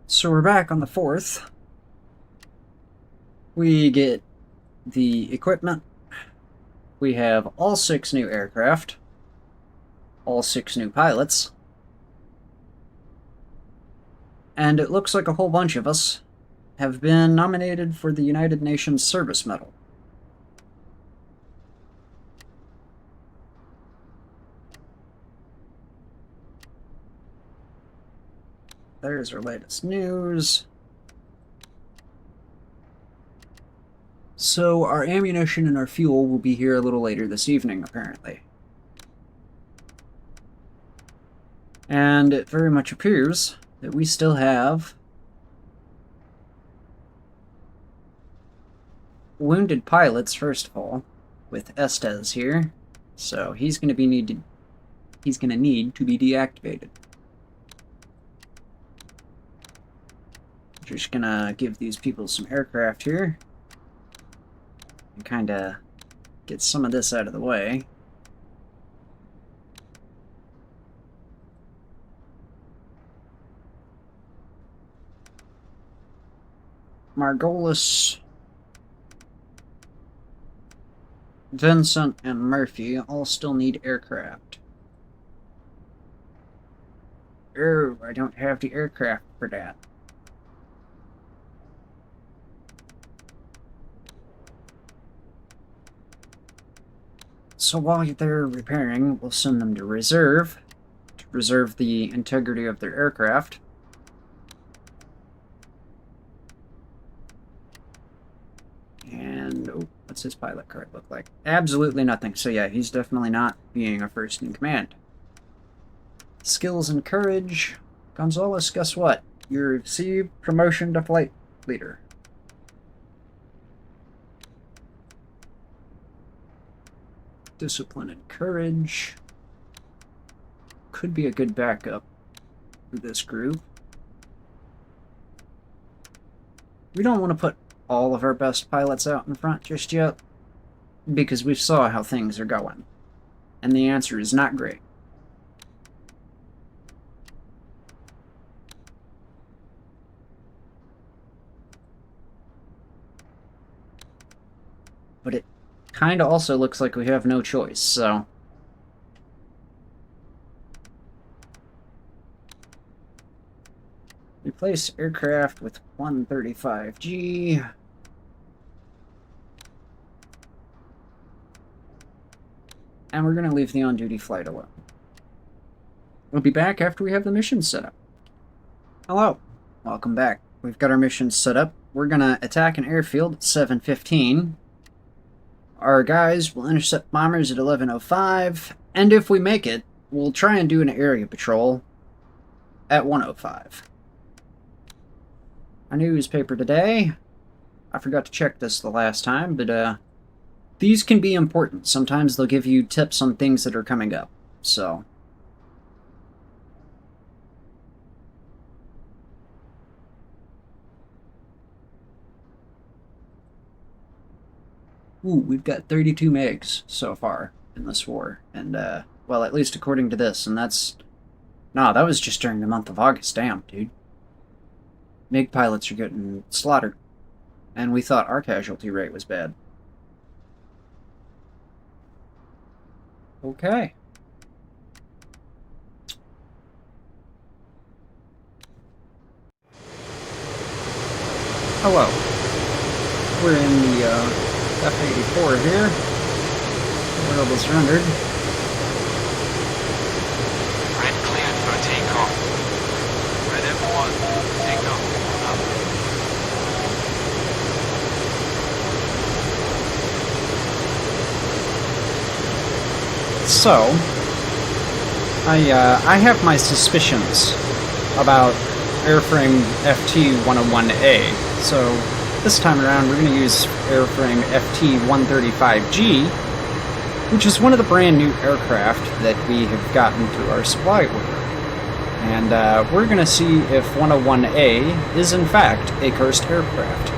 So we're back on the 4th. We get the equipment. We have all 6 new aircraft. All 6 new pilots. And it looks like a whole bunch of us have been nominated for the United Nations Service Medal. There's our latest news. So our ammunition and our fuel will be here a little later this evening, apparently. And it very much appears that we still have wounded pilots, first of all, with Estes here. So he's going to need to be deactivated. Just gonna give these people some aircraft here and kind of get some of this out of the way. Margolis, Vincent, and Murphy all still need aircraft. Oh, I don't have the aircraft for that. So while they're repairing, we'll send them to reserve the integrity of their aircraft. And, oh, what's his pilot card look like? Absolutely nothing. So yeah, he's definitely not being a first in command. Skills and courage. Gonzalez, guess what? You received promotion to flight leader. Discipline and courage. Could be a good backup for this group. We don't want to put all of our best pilots out in front just yet, because we saw how things are going. And the answer is not great. But it kind of also looks like we have no choice, so replace aircraft with 135G. And we're going to leave the on-duty flight alone. We'll be back after we have the mission set up. Hello. Welcome back. We've got our mission set up. We're going to attack an airfield at 7:15. Our guys will intercept bombers at 11:05, and if we make it, we'll try and do an area patrol at 1:05. A newspaper today. I forgot to check this the last time, but these can be important. Sometimes they'll give you tips on things that are coming up, so. Ooh, we've got 32 MiGs so far in this war. And, well, at least according to this. And that's... No, that was just during the month of August. Damn, dude. MiG pilots are getting slaughtered. And we thought our casualty rate was bad. Okay. Hello. We're in the, F84 here. World is rendered. Red cleared for takeoff. Red F1, takeoff. Up. So, I have my suspicions about airframe FT-101A. So, this time around, we're going to use airframe FT-135G, which is one of the brand new aircraft that we have gotten through our supply order. And we're going to see if 101A is in fact a cursed aircraft.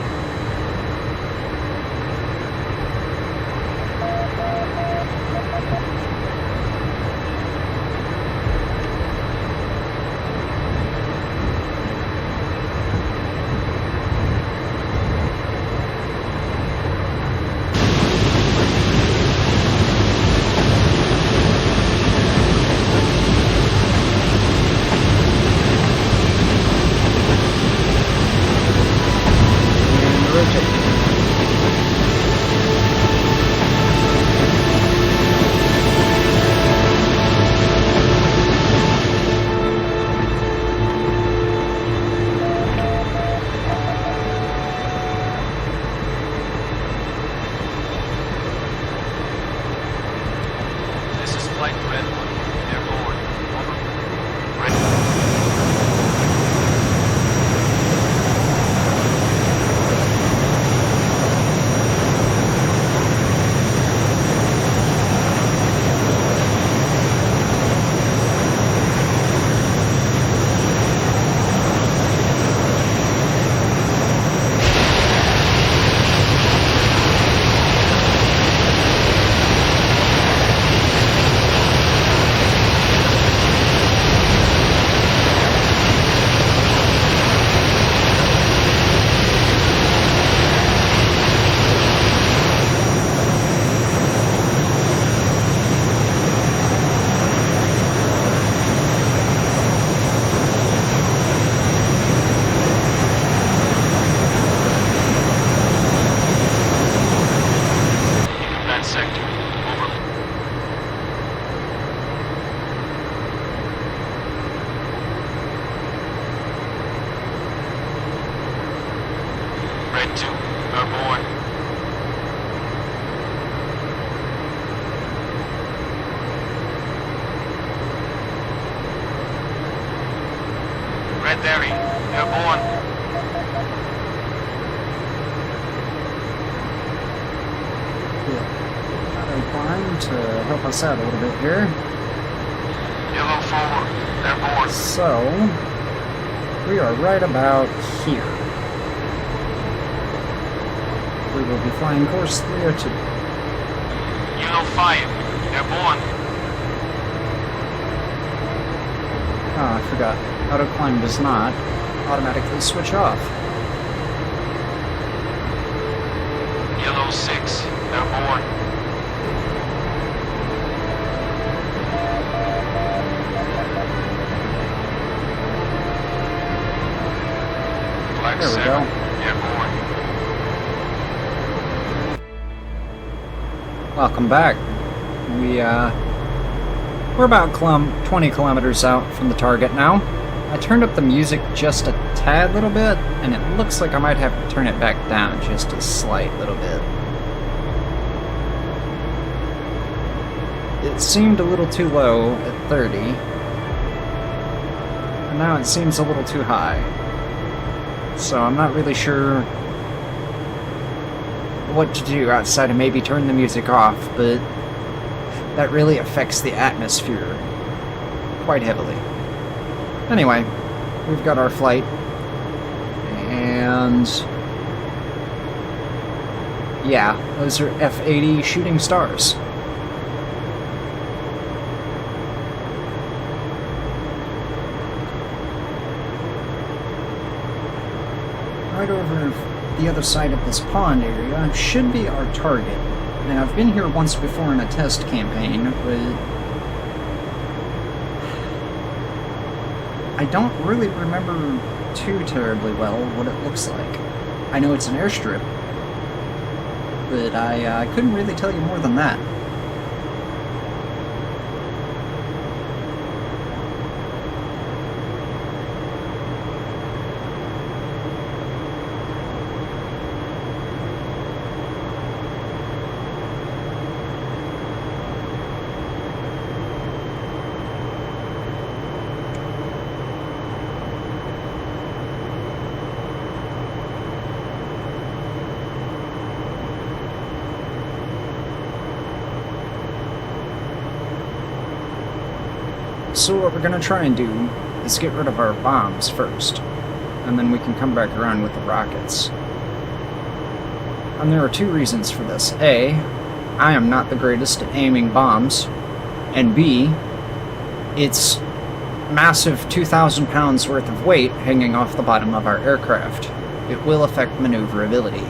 Red 2, airborne. Red Berry, airborne. Climb to help us out a little bit here. Yellow 4, airborne. So, we are right about here. We will be flying course 302. Yellow 5, airborne. Oh, I forgot. Auto climb does not automatically switch off. Yellow 6, airborne. Black There we 7, go. airborne. Welcome back. We're about 20 kilometers out from the target now. I turned up the music just a tad little bit, and it looks like I might have to turn it back down just a slight little bit. It seemed a little too low at 30, and now it seems a little too high. So I'm not really sure what to do outside of maybe turn the music off, but that really affects the atmosphere quite heavily. Anyway, we've got our flight, and yeah, those are F80 shooting stars. Right over the other side of this pond area should be our target. Now, I've been here once before in a test campaign, but I don't really remember too terribly well what it looks like. I know it's an airstrip, but I couldn't really tell you more than that. So what we're going to try and do is get rid of our bombs first, and then we can come back around with the rockets. And there are two reasons for this. A, I am not the greatest at aiming bombs, and B, it's massive 2,000 pounds worth of weight hanging off the bottom of our aircraft. It will affect maneuverability.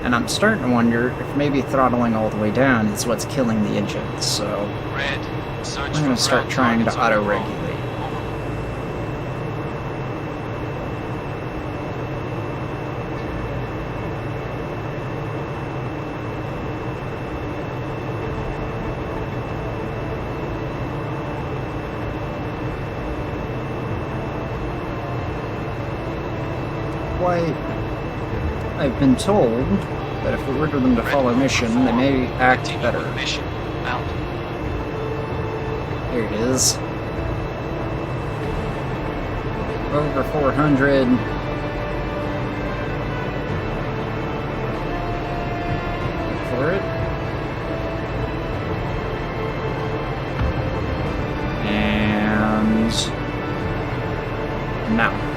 And I'm starting to wonder if maybe throttling all the way down is what's killing the engine, so Red, search I'm going to start trying to auto-regulate. I've been told that if we order them to follow mission, they may act better. Mission out. Here it is. Over 400. Look for it. And now.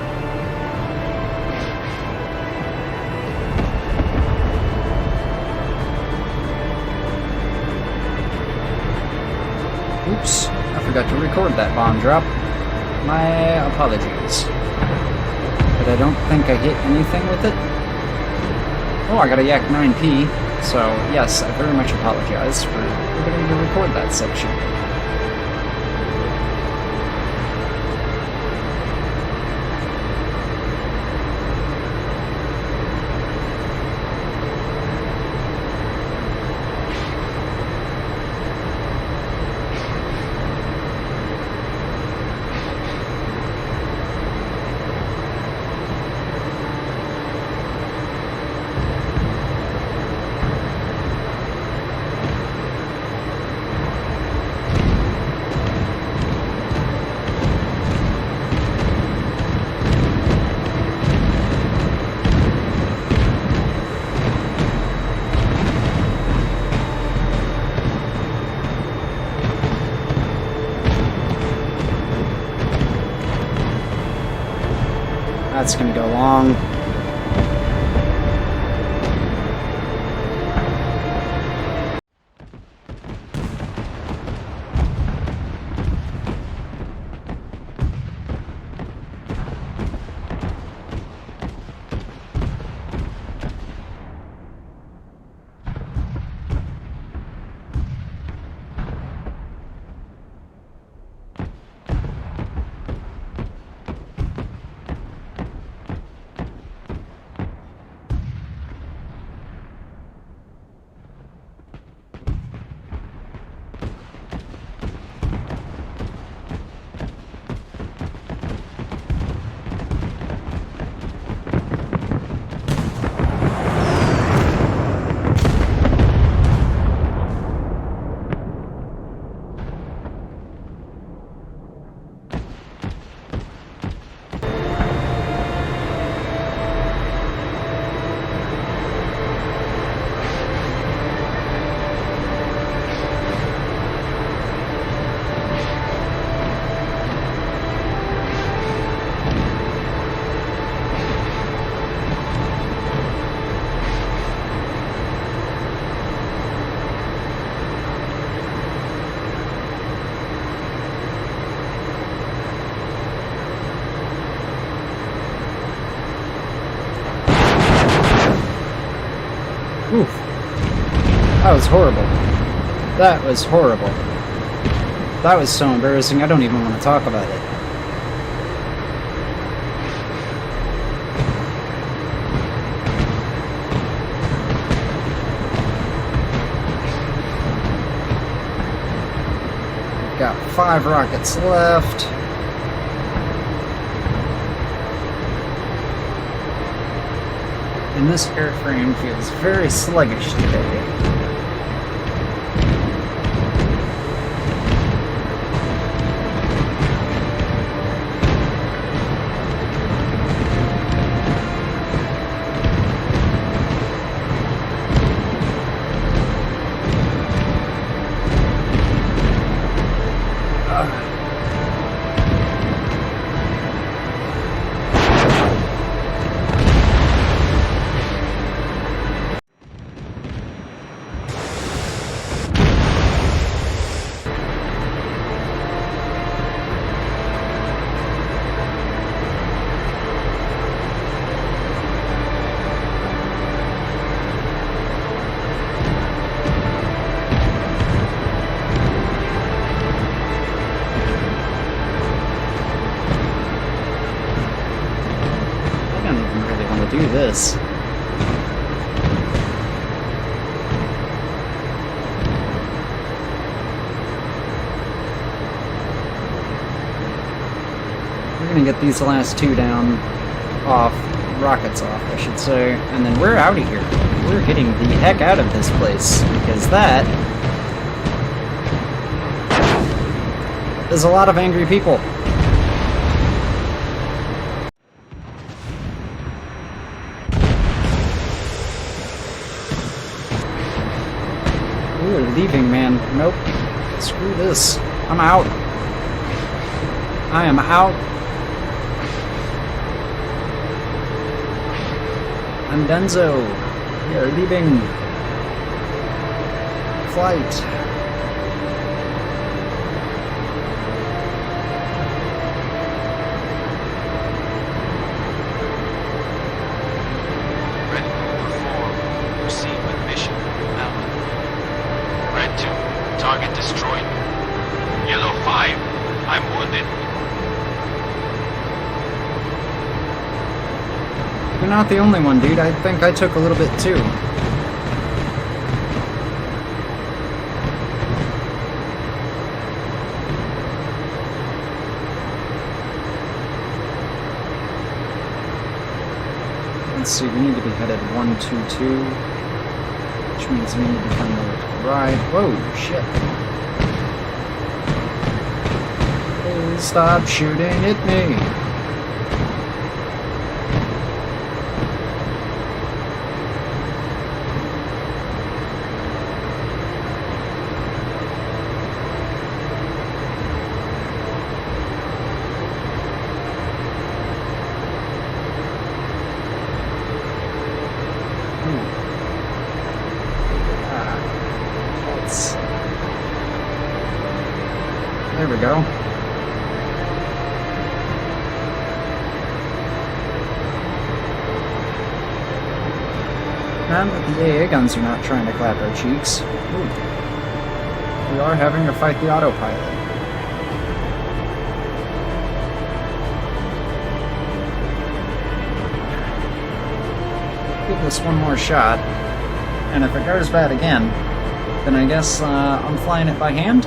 Oops, I forgot to record that bomb drop. My apologies. But I don't think I hit anything with it. Oh, I got a Yak 9P, so yes, I very much apologize for forgetting to record that section. that's gonna go long. Oof. That was horrible. That was horrible. That was so embarrassing, I don't even want to talk about it. We've got 5 rockets left. And this airframe feels very sluggish today. Do this. We're gonna get these last 2 down, rockets off, I should say, and then we're out of here. We're getting the heck out of this place, because that is a lot of angry people. We're leaving, man. Nope. Screw this. I'm out. I am out. I'm donezo. We are leaving. Flight. Target destroyed. Yellow 5, I'm wounded. You're not the only one, dude. I think I took a little bit too. Let's see, we need to be headed 122, which means we need to find the right. Whoa, shit. Please stop shooting at me. we go. Now that the AA guns are not trying to clap our cheeks, ooh, we are having to fight the autopilot. Give this one more shot, and if it goes bad again, then I guess I'm flying it by hand?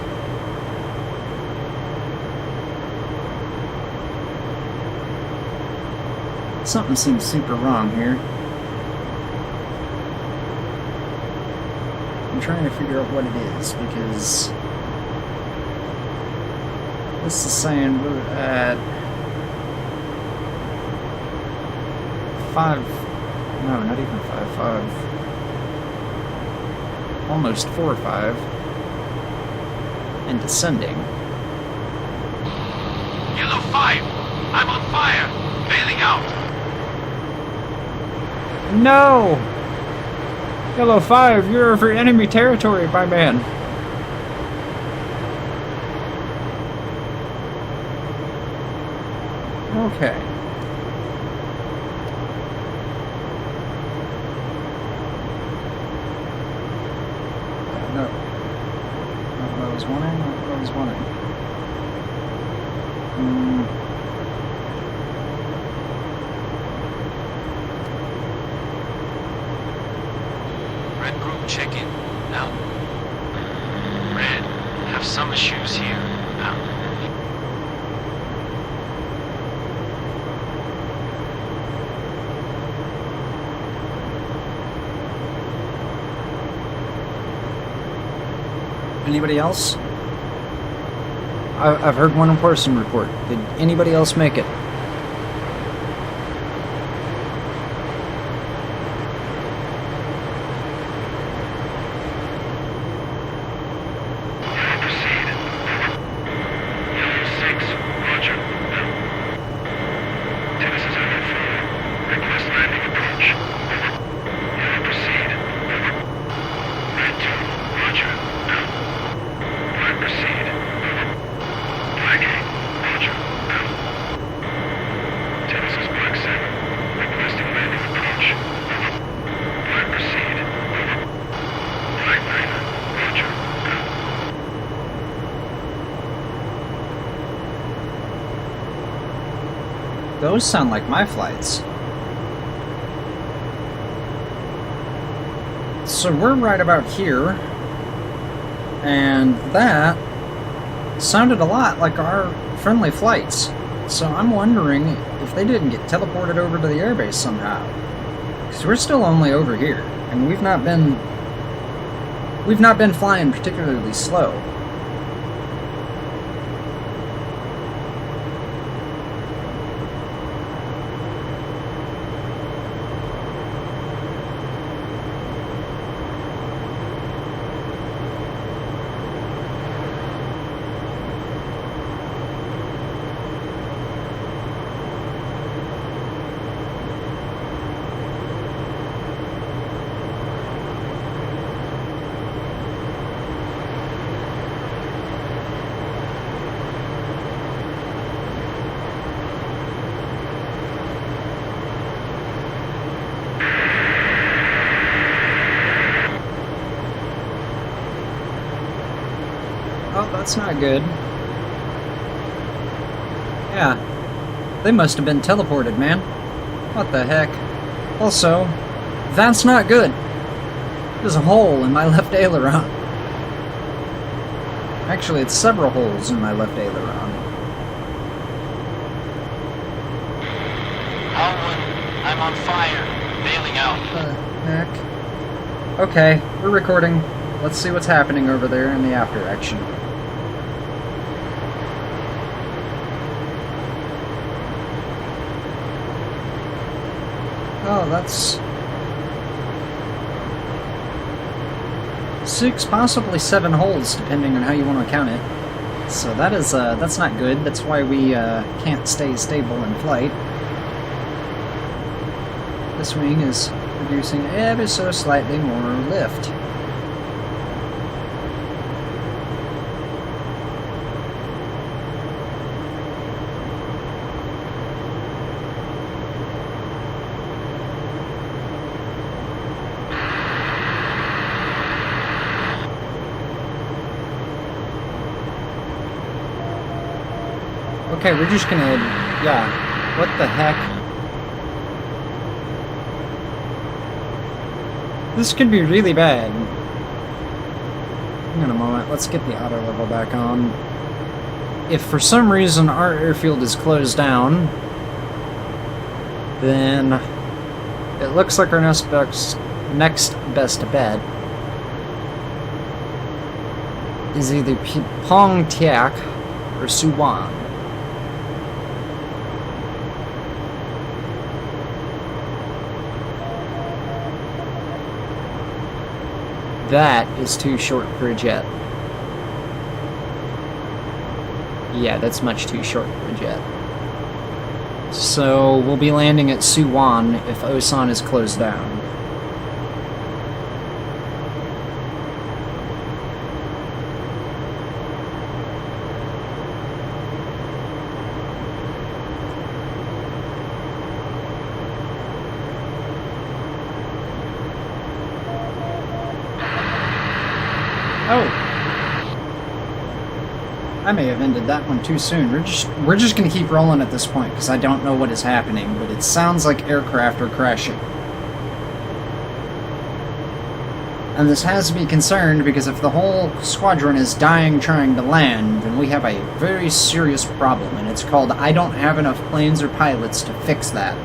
Something seems super wrong here. I'm trying to figure out what it is, because this is saying we're at 5, no, not even 5, almost 4 or 5, and descending. Yellow 5, I'm on fire, bailing out. No! Yellow 5, you're over enemy territory, my man. Okay. No. Not what I was wanting, not what I was wanting. Red group check-in. Out. Red, have some issues here. Out. Anybody else? I've heard one person report. Did anybody else make it? Those sound like my flights. So we're right about here, and that sounded a lot like our friendly flights. So I'm wondering if they didn't get teleported over to the airbase somehow. Because we're still only over here, and we've not been flying particularly slow. Oh, that's not good. Yeah. They must have been teleported, man. What the heck? Also, that's not good. There's a hole in my left aileron. Actually, it's several holes in my left aileron. I'm on fire, bailing out. Heck. Okay, we're recording. Let's see what's happening over there in the after action. Oh, that's 6, possibly 7 holes, depending on how you want to count it. So that is, that's not good. That's why we can't stay stable in flight. This wing is producing ever so slightly more lift. Okay, we're just gonna... Yeah. What the heck? This could be really bad. Hang on a moment. Let's get the auto level back on. If for some reason our airfield is closed down, then it looks like our next best bet is either Pong Tiak or Suwon. That is too short for a jet. Yeah, that's much too short for a jet. So we'll be landing at Suwon if Osan is closed down. Oh! I may have ended that one too soon. We're just gonna keep rolling at this point because I don't know what is happening, but it sounds like aircraft are crashing. And this has to be concerned because if the whole squadron is dying trying to land, then we have a very serious problem, and it's called I don't have enough planes or pilots to fix that.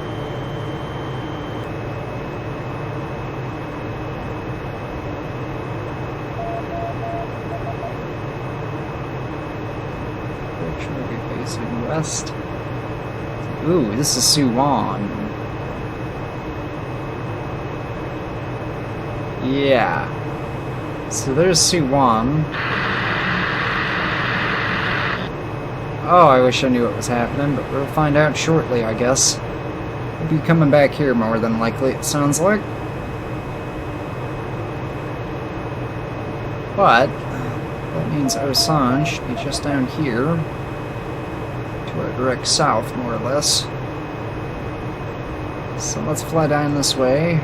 West. Ooh, this is Suwon. Yeah. So there's Suwon. Oh, I wish I knew what was happening, but we'll find out shortly, I guess. We'll be coming back here more than likely, it sounds like. But that means Osan should be just down here. Direct south, more or less. So let's fly down this way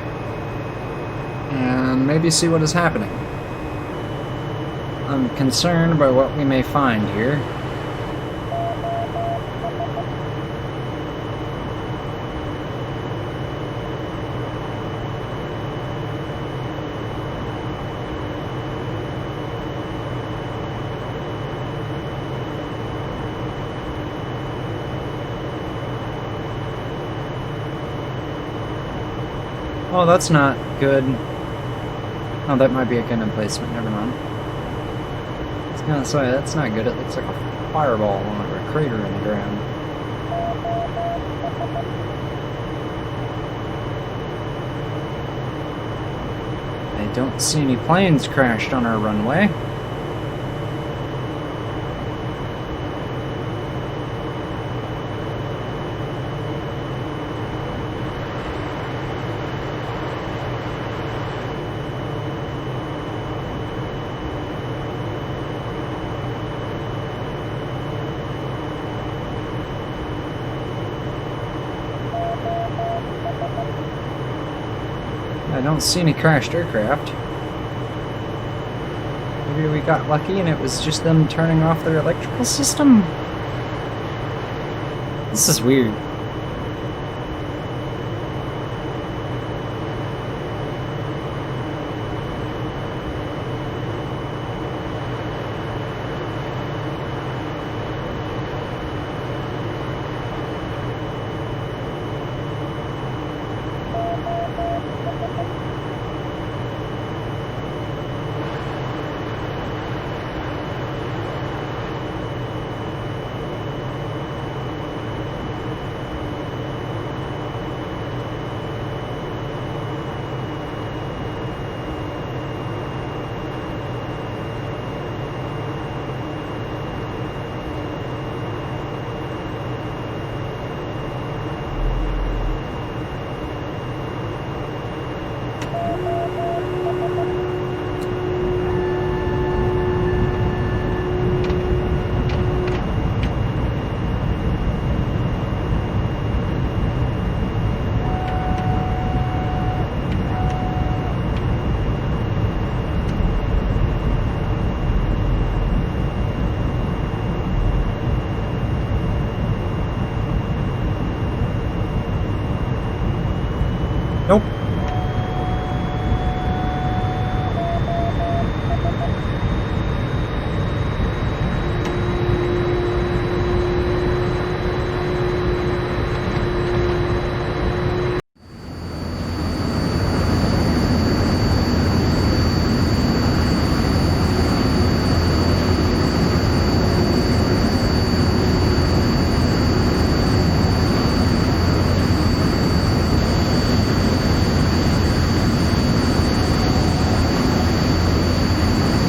and maybe see what is happening. I'm concerned by what we may find here. Oh, that's not good. Oh, that might be a gun emplacement. Never mind. I was gonna say, that's not good. It looks like a fireball or a crater in the ground. I don't see any planes crashed on our runway. I don't see any crashed aircraft. Maybe we got lucky and it was just them turning off their electrical system? This is weird.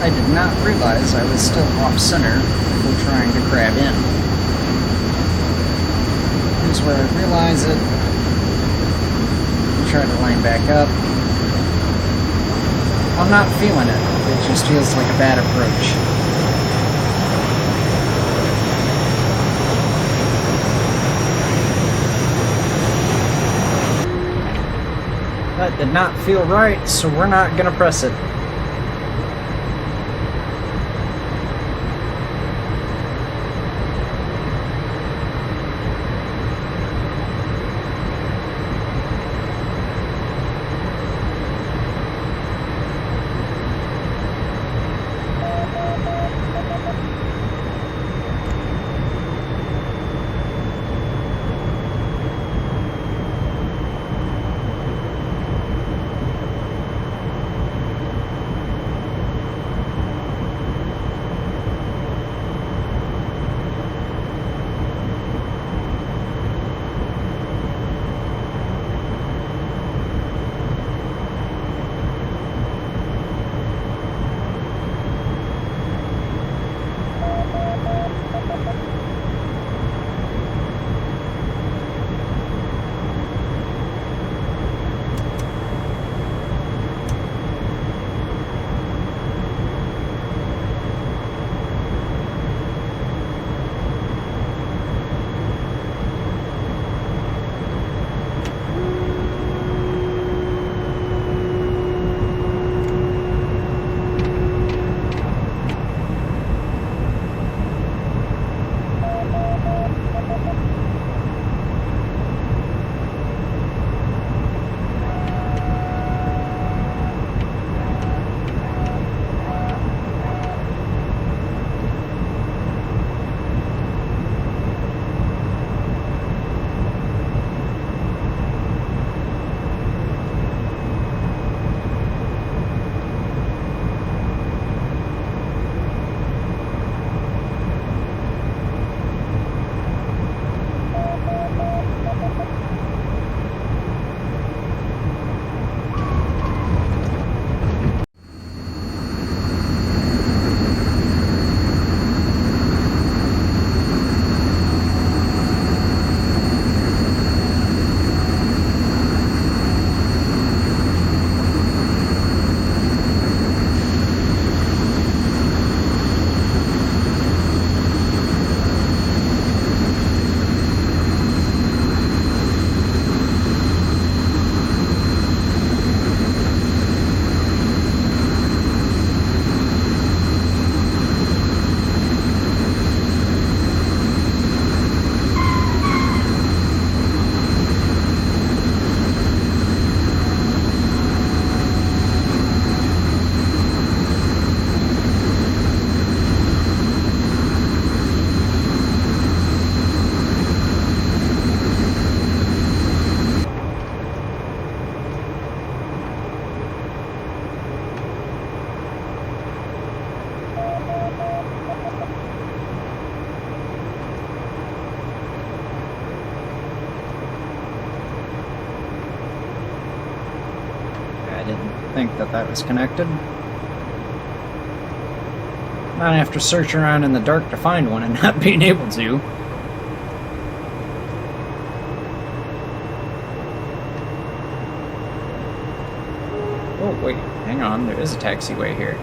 I did not realize I was still off-center before trying to grab in. Here's where I realize it. Try to line back up. I'm not feeling it. It just feels like a bad approach. That did not feel right, so we're not gonna press it. Think that that was connected. Not after searching around in the dark to find one and not being able to. Oh wait, hang on, there is a taxiway here.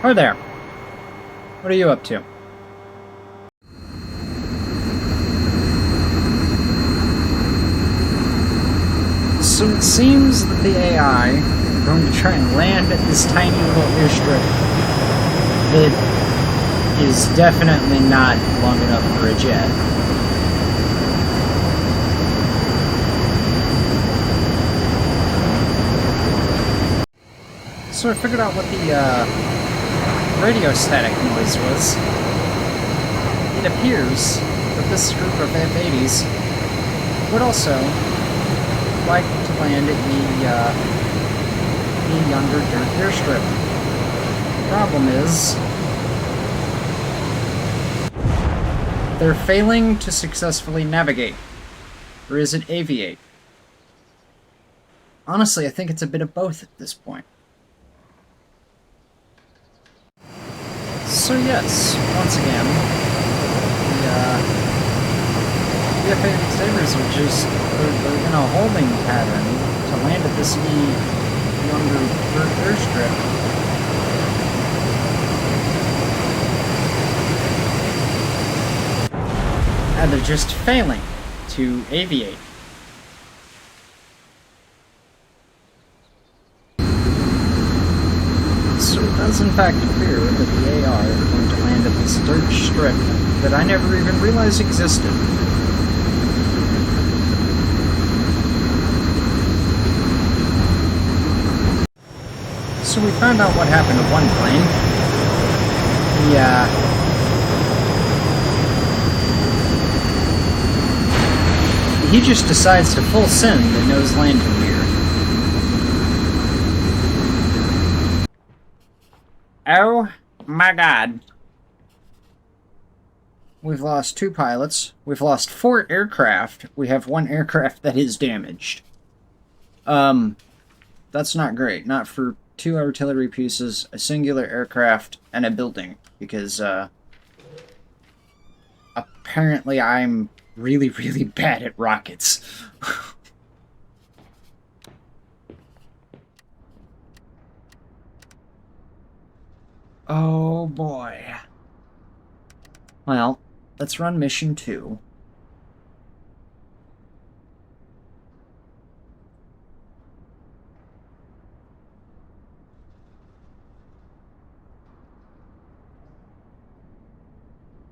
Or there. What are you up to? So it seems that the AI are going to try and land at this tiny little airstrip that is definitely not long enough for a jet. So I figured out what the radio static noise was. It appears that this group of F-80s would also like to land at the younger dirt airstrip. The problem is they're failing to successfully navigate. Or is it aviate? Honestly, I think it's a bit of both at this point. So yes, once again, the F-80 Sabres are just, they're in a holding pattern to land at this younger airstrip. And they're just failing to aviate. So it does in fact appear that the AR are going to land at this dirt strip that I never even realized existed. So we found out what happened to one plane. He just decides to full send the nose landing gear. Oh my god. We've lost 2 pilots. We've lost 4 aircraft. We have 1 aircraft that is damaged. That's not great. Not for 2 artillery pieces, a singular aircraft, and a building. Because, apparently I'm really, really bad at rockets. Oh boy. Well, let's run mission 2.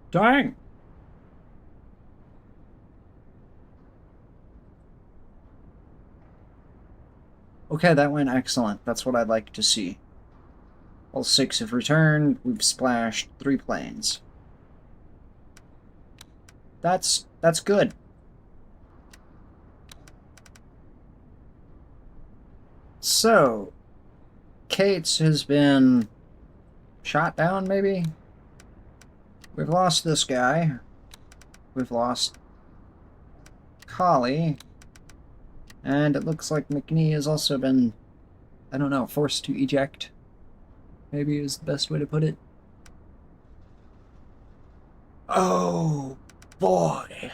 Dang! Okay, that went excellent. That's what I'd like to see. All 6 have returned. We've splashed 3 planes. That's good. So, Cates has been shot down, maybe? We've lost this guy. We've lost Collie. And it looks like McNee has also been, I don't know, forced to eject. Maybe is the best way to put it. Oh, boy.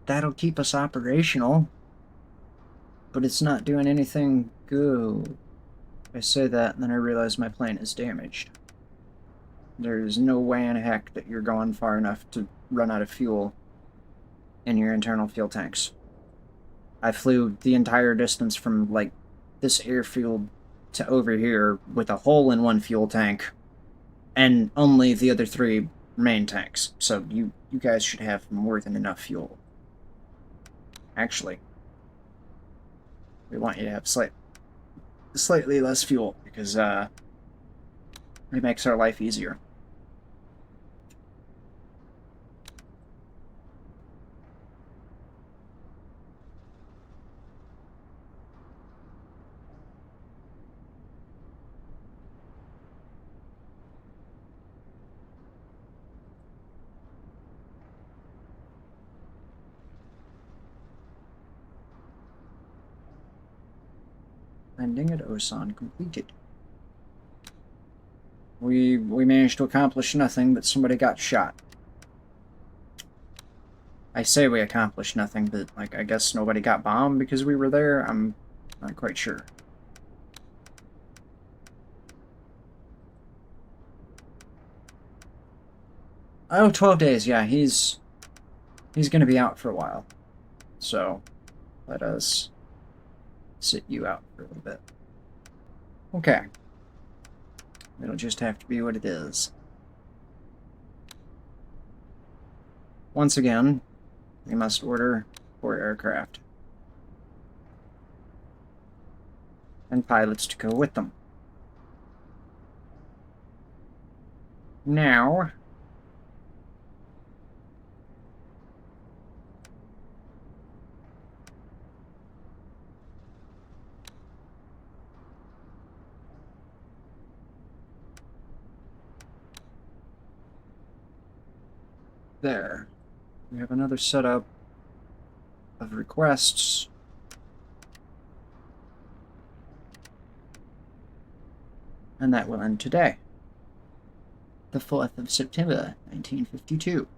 That'll keep us operational. But it's not doing anything good. I say that, and then I realize my plane is damaged. There's no way in heck that you're going far enough to run out of fuel in your internal fuel tanks. I flew the entire distance from, like, this airfield to over here with a hole in 1 fuel tank, and only the other 3 main tanks. So you guys should have more than enough fuel. Actually, we want you to have slightly less fuel, because it makes our life easier. Landing at Osan completed. We managed to accomplish nothing, but somebody got shot. I say we accomplished nothing, but, like, I guess nobody got bombed because we were there? I'm not quite sure. Oh, 12 days, yeah, he's gonna be out for a while. So, let us sit you out for a little bit. Okay. It'll just have to be what it is. Once again, we must order 4 aircraft. And pilots to go with them. Now, there. We have another setup of requests. And that will end today. The 4th of September, 1952.